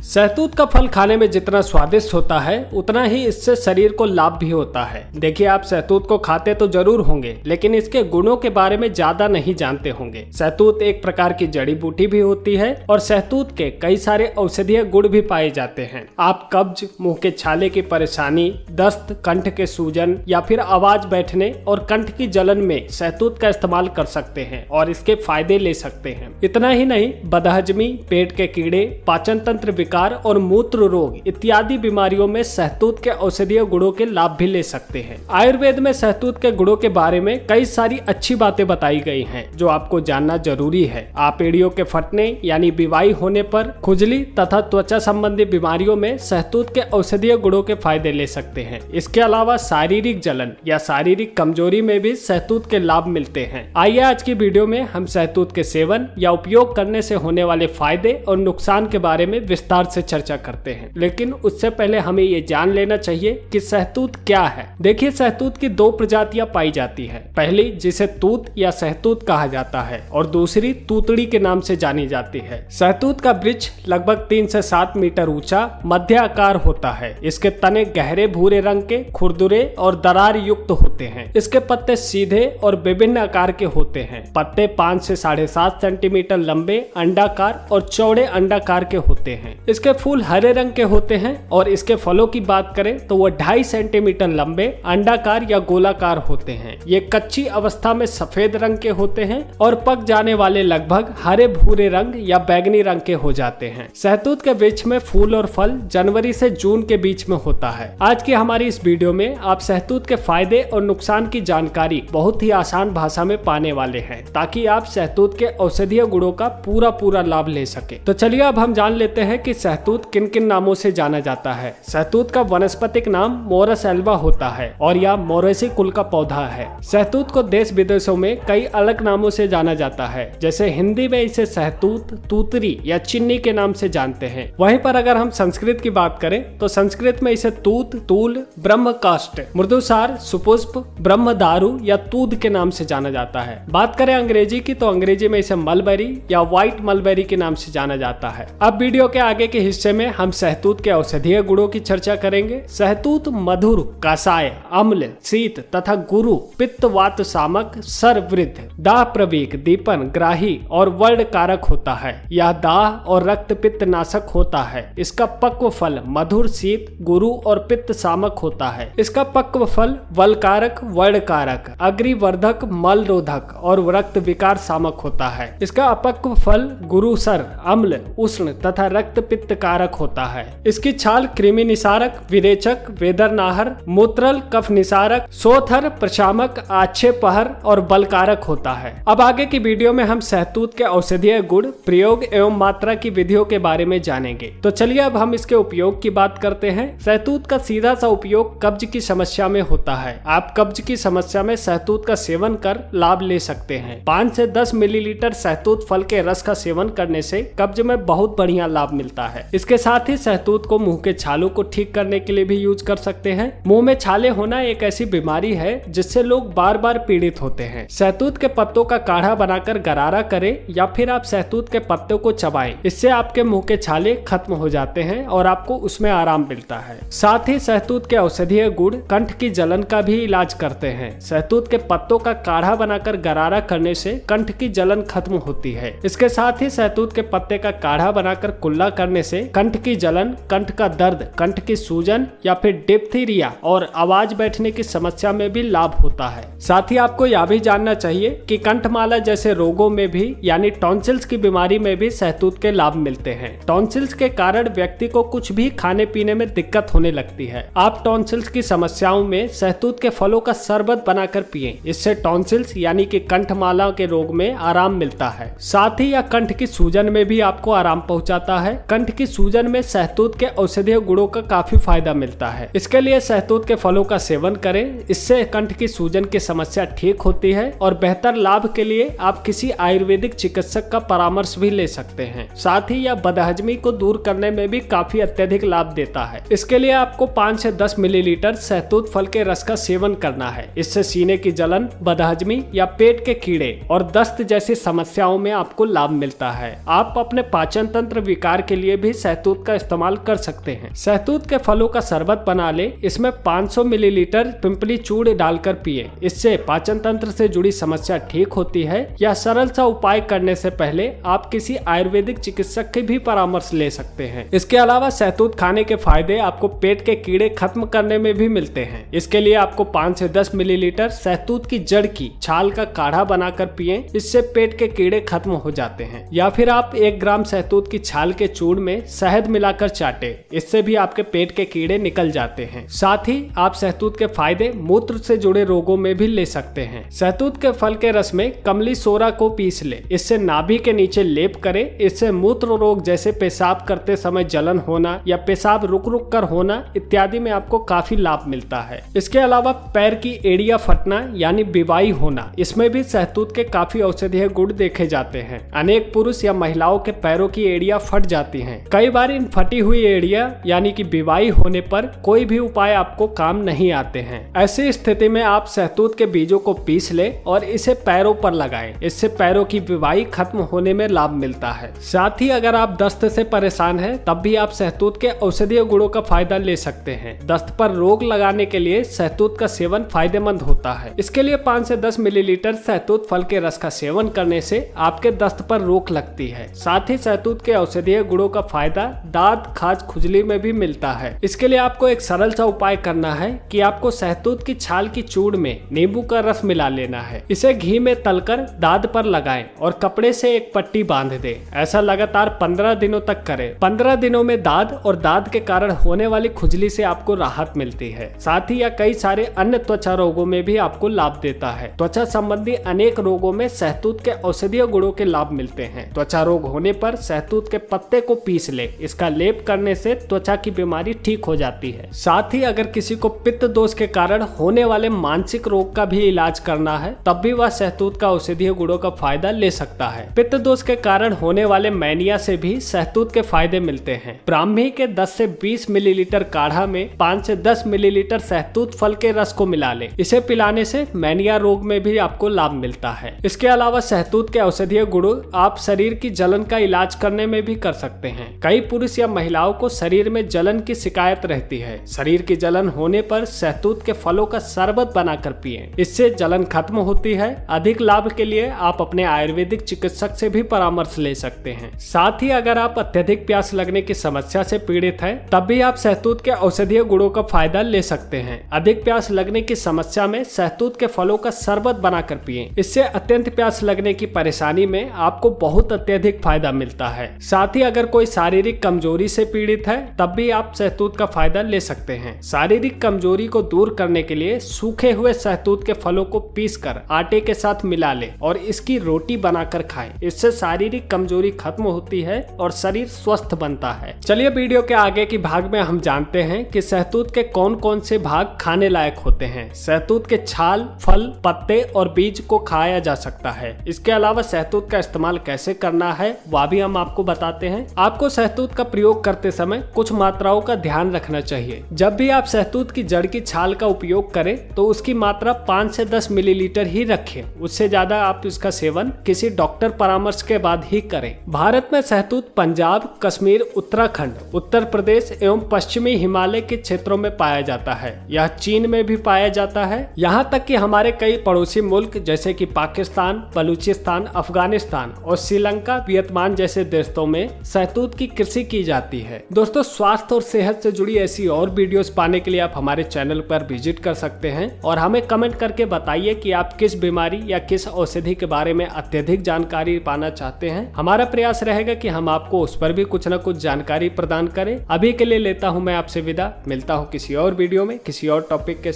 सहतूत का फल खाने में जितना स्वादिष्ट होता है उतना ही इससे शरीर को लाभ भी होता है। देखिए, आप सहतूत को खाते तो जरूर होंगे, लेकिन इसके गुणों के बारे में ज्यादा नहीं जानते होंगे। सहतूत एक प्रकार की जड़ी बूटी भी होती है और सहतूत के कई सारे औषधीय गुण भी पाए जाते हैं। आप कब्ज, मुंह के छाले की परेशानी, दस्त, कंठ के सूजन या फिर आवाज बैठने और कंठ की जलन में सहतूत का इस्तेमाल कर सकते हैं और इसके फायदे ले सकते हैं। इतना ही नहीं, बदहजमी, पेट के कीड़े, पाचन तंत्र विकार और मूत्र रोग इत्यादि बीमारियों में सहतूत के औषधीय गुणों के लाभ भी ले सकते हैं। आयुर्वेद में सहतूत के गुणों के बारे में कई सारी अच्छी बातें बताई गई हैं जो आपको जानना जरूरी है। आप एड़ियों के फटने यानी बीवाई होने पर, खुजली तथा त्वचा संबंधी बीमारियों में सहतूत के औषधीय गुणों के फायदे ले सकते हैं। इसके अलावा शारीरिक जलन या शारीरिक कमजोरी में भी सहतूत के लाभ मिलते हैं। आइए आज की वीडियो में हम सहतूत के सेवन या उपयोग करने से होने वाले फायदे और नुकसान के बारे में विस्तार से चर्चा करते हैं। लेकिन उससे पहले हमें ये जान लेना चाहिए कि सहतूत क्या है। देखिए, सहतूत की दो प्रजातियां पाई जाती है। पहली, जिसे तूत या सहतूत कहा जाता है, और दूसरी तूतड़ी के नाम से जानी जाती है। सहतूत का वृक्ष लगभग 3 से 7 मीटर ऊंचा मध्य आकार होता है। इसके तने गहरे भूरे रंग के, खुरदुरे और दरार युक्त होते हैं। इसके पत्ते सीधे और विभिन्न आकार के होते हैं। पत्ते 5 से 7.5 सेंटीमीटर लंबे, अंडाकार और चौड़े अंडाकार के होते हैं। इसके फूल हरे रंग के होते हैं और इसके फलों की बात करें तो वो 2.5 सेंटीमीटर लंबे, अंडाकार या गोलाकार होते हैं। ये कच्ची अवस्था में सफेद रंग के होते हैं और पक जाने वाले लगभग हरे भूरे रंग या बैगनी रंग के हो जाते हैं। सहतूत के वृक्ष में फूल और फल जनवरी से जून के बीच में होता है। आज की हमारी इस वीडियो में आप सहतूत के फायदे और नुकसान की जानकारी बहुत ही आसान भाषा में पाने वाले हैं, ताकि आप सहतूत के औषधीय गुणों का पूरा लाभ ले सके। तो चलिए अब हम जान लेते हैं कि सहतूत किन किन नामों से जाना जाता है। सहतूत का वनस्पतिक नाम मोरस एल्वा होता है और यह मोरेसी कुल का पौधा है। सहतूत को देश विदेशों में कई अलग नामों से जाना जाता है। जैसे हिंदी में इसे सहतूत, तूतरी या चिन्नी के नाम से जानते हैं। वहीं पर अगर हम संस्कृत की बात करें तो संस्कृत में इसे तूत, तूल, ब्रह्मकाष्ठ, मृदुसार, सुपुष्प, ब्रह्मदारु या तूद के नाम से जाना जाता है। बात करें अंग्रेजी की तो अंग्रेजी में इसे मलबेरी या व्हाइट मलबेरी के नाम से जाना जाता है। अब वीडियो के आगे के हिस्से में हम सहतूत के औषधीय गुणों की चर्चा करेंगे। सहतूत मधुर, कसाय, अम्ल, शीत तथा गुरु, पित्त, वात शामक, सर वृद्ध, दाह प्रवीक, दीपन, ग्राही और वर्ण कारक होता है। यह दाह और रक्त पित्त नाशक होता है। इसका पक्व फल मधुर, शीत, गुरु और पित्त शामक होता है। इसका पक्व फल वलकारक, वर्ण कारक, अग्रिवर्धक, मल रोधक और रक्त विकार शामक होता है। इसका अपक्व फल गुरुसर, अम्ल, उष्ण तथा रक्त पित्त कारक होता है। इसकी छाल कृमि निसारक, विरेचक, वेदरनाहर, मूत्रल, कफ निसारक, सोथर, प्रशामक, आक्षेपहर और बलकारक होता है। अब आगे की वीडियो में हम सहतूत के औषधीय गुण, प्रयोग एवं मात्रा की विधियों के बारे में जानेंगे। तो चलिए अब हम इसके उपयोग की बात करते हैं। सहतूत का सीधा सा उपयोग कब्ज की समस्या में होता है। आप कब्ज की समस्या में सहतूत का सेवन कर लाभ ले सकते हैं। 5 से 10 मिलीलीटर सहतूत फल के रस का सेवन करने से कब्ज में बहुत बढ़िया लाभ मिलता है। इसके साथ ही सहतूत को मुंह के छालों को ठीक करने के लिए भी यूज कर सकते हैं। मुंह में छाले होना एक ऐसी बीमारी है जिससे लोग बार बार पीड़ित होते हैं। सहतूत के पत्तों का काढ़ा बनाकर गरारा करें या फिर आप सहतूत के पत्तों को चबाएं। इससे आपके मुंह के छाले खत्म हो जाते हैं और आपको उसमें आराम मिलता है। साथ ही सहतूत के औषधीय गुण कंठ की जलन का भी इलाज करते हैं। सहतूत के पत्तों का काढ़ा बनाकर गरारा करने से कंठ की जलन खत्म होती है। इसके साथ ही सहतूत के पत्ते का काढ़ा बनाकर कुल्ला करने से कंठ की जलन, कंठ का दर्द, कंठ की सूजन या फिर डिप्थीरिया और आवाज बैठने की समस्या में भी लाभ होता है। साथ ही आपको यह भी जानना चाहिए कि कंठमाला जैसे रोगों में भी यानी टॉन्सिल्स की बीमारी में भी सहतूत के लाभ मिलते हैं। टॉन्सिल्स के कारण व्यक्ति को कुछ भी खाने पीने में दिक्कत होने लगती है। आप टॉन्सिल्स की समस्याओं में सहतूत के फलों का शरबत बनाकर पिएं। इससे टॉन्सिल्स यानी कि कंठमाला के रोग में आराम मिलता है। साथ ही यह कंठ की सूजन में भी आपको आराम पहुंचाता है। कंठ की सूजन में सहतूत के औषधीय गुणों का काफी फायदा मिलता है। इसके लिए सहतूत के फलों का सेवन करें। इससे कंठ की सूजन की समस्या ठीक होती है और बेहतर लाभ के लिए आप किसी आयुर्वेदिक चिकित्सक का परामर्श भी ले सकते हैं। साथ ही यह बदहजमी को दूर करने में भी काफी अत्यधिक लाभ देता है। इसके लिए आपको 5 से 10 मिलीलीटर सहतूत फल के रस का सेवन करना है। इससे सीने की जलन, बदहजमी या पेट के कीड़े और दस्त जैसी समस्याओं में आपको लाभ मिलता है। आप अपने पाचन तंत्र विकार के लिए लिए भी सहतूत का इस्तेमाल कर सकते हैं। सहतूत के फलों का शरबत बना ले, इसमें 500 मिलीलीटर पिंपली चूर्ण डालकर पिए। इससे पाचन तंत्र से जुड़ी समस्या ठीक होती है। यह सरल सा उपाय करने से पहले आप किसी आयुर्वेदिक चिकित्सक की भी परामर्श ले सकते हैं। इसके अलावा सहतूत खाने के फायदे आपको पेट के कीड़े खत्म करने में भी मिलते हैं। इसके लिए आपको 5 से 10 मिलीलीटर सहतूत की जड़ की छाल का काढ़ा बनाकर पिए। इससे पेट के कीड़े खत्म हो जाते हैं। या फिर आप 1 ग्राम सहतूत की छाल के चूर्ण में शहद मिलाकर चाटे, इससे भी आपके पेट के कीड़े निकल जाते हैं। साथ ही आप सहतूत के फायदे मूत्र से जुड़े रोगों में भी ले सकते हैं। सहतूत के फल के रस में कमली सोरा को पीस ले, इससे नाभि के नीचे लेप करे। इससे मूत्र रोग जैसे पेशाब करते समय जलन होना या पेशाब रुक रुक कर होना इत्यादि में आपको काफी लाभ मिलता है। इसके अलावा पैर की एड़ियां फटना यानी बिवाई होना, इसमें भी सहतूत के काफी औषधीय गुण देखे जाते हैं। अनेक पुरुष या महिलाओं के पैरों की एड़ियां फट जाती हैं। कई बार इन फटी हुई एड़ियां यानी कि बिवाई होने पर कोई भी उपाय आपको काम नहीं आते हैं। ऐसी स्थिति में आप सहतूत के बीजों को पीस ले और इसे पैरों पर लगाएं। इससे पैरों की बिवाई खत्म होने में लाभ मिलता है। साथ ही अगर आप दस्त से परेशान हैं, तब भी आप सहतूत के औषधीय गुणों का फायदा ले सकते हैं। दस्त पर रोक लगाने के लिए सहतूत का सेवन फायदेमंद होता है। इसके लिए 5 से 10 मिलीलीटर सहतूत फल के रस का सेवन करने से आपके दस्त पर रोक लगती है। साथ ही सहतूत के औषधीय गुणों का फायदा दांत, खाज, खुजली में भी मिलता है। इसके लिए आपको एक सरल सा उपाय करना है कि आपको सहतूत की छाल की चूर्ण में नींबू का रस मिला लेना है। इसे घी में तलकर दांत पर लगाएं और कपड़े से एक पट्टी बांध दें। ऐसा लगातार 15 दिनों तक करें। 15 दिनों में दाद और दाद के कारण होने वाली खुजली से आपको राहत मिलती है। साथ ही यह कई सारे अन्य त्वचा रोगों में भी आपको लाभ देता है। त्वचा संबंधी अनेक रोगों में सहतूत के औषधीय गुणों के लाभ मिलते हैं। त्वचा रोग होने पर सहतूत के पत्ते को पीस ले, इसका लेप करने से त्वचा की बीमारी ठीक हो जाती है। साथ ही अगर किसी को पित्त दोष के कारण होने वाले मानसिक रोग का भी इलाज करना है, तब भी वह सहतूत का औषधीय गुणों का फायदा ले सकता है। पित्त दोष के कारण होने वाले मैनिया से भी सहतूत के फायदे मिलते हैं। ब्राह्मी के 10 से 20 मिलीलीटर काढ़ा में 5 से 10 मिलीलीटर सहतूत फल के रस को मिला ले। इसे पिलाने से मैनिया रोग में भी आपको लाभ मिलता है। इसके अलावा सहतूत के औषधीय गुण आप शरीर की जलन का इलाज करने में भी कर सकते हैं। कई पुरुष या महिलाओं को शरीर में जलन की शिकायत रहती है। शरीर की जलन होने पर सहतूत के फलों का शरबत बनाकर पिएं। इससे जलन खत्म होती है। अधिक लाभ के लिए आप अपने आयुर्वेदिक चिकित्सक से भी परामर्श ले सकते हैं। साथ ही अगर आप अत्यधिक प्यास लगने की समस्या से पीड़ित हैं, तब भी आप सहतूत के औषधीय गुणों का फायदा ले सकते हैं। अधिक प्यास लगने की समस्या में सहतूत के फलों का शरबत बनाकर पिएं। इससे अत्यंत प्यास लगने की परेशानी में आपको बहुत अत्यधिक फायदा मिलता है। साथ ही अगर कोई शारीरिक कमजोरी से पीड़ित है, तब भी आप सहतूत का फायदा ले सकते हैं। शारीरिक कमजोरी को दूर करने के लिए सूखे हुए सहतूत के फलों को पीसकर आटे के साथ मिला ले और इसकी रोटी बनाकर खाएं। इससे शारीरिक कमजोरी खत्म होती है और शरीर स्वस्थ बनता है। चलिए वीडियो के आगे की भाग में हम जानते हैं कि सहतूत के कौन कौन से भाग खाने लायक होते हैं। सहतूत के छाल, फल, पत्ते और बीज को खाया जा सकता है। इसके अलावा सहतूत का इस्तेमाल कैसे करना है वह भी हम आपको बताते हैं। आपको सहतूत का प्रयोग करते समय कुछ मात्राओं का ध्यान रखना चाहिए। जब भी आप सहतूत की जड़ की छाल का उपयोग करें तो उसकी मात्रा 5 से 10 मिलीलीटर ही रखें। उससे ज्यादा आप इसका सेवन किसी डॉक्टर परामर्श के बाद ही करें। भारत में सहतूत पंजाब, कश्मीर, उत्तराखंड, उत्तर प्रदेश एवं पश्चिमी हिमालय के क्षेत्रों में पाया जाता है। यह चीन में भी पाया जाता है। यहाँ तक कि हमारे कई पड़ोसी मुल्क जैसे कि पाकिस्तान, बलूचिस्तान, अफगानिस्तान और श्रीलंका, वियतनाम जैसे देशों में सहतूत की कृषि की जाती है। दोस्तों, स्वास्थ्य और सेहत से जुड़ी ऐसी और वीडियोस पाने के लिए आप हमारे चैनल पर विजिट कर सकते हैं और हमें कमेंट करके बताइए कि आप किस बीमारी या किस औषधि के बारे में अत्यधिक जानकारी पाना चाहते हैं। हमारा प्रयास रहेगा कि हम आपको उस पर भी कुछ न कुछ जानकारी प्रदान करें। अभी के लिए लेता हूं मैं आपसे विदा। मिलता हूं किसी और वीडियो में किसी और टॉपिक के साथ।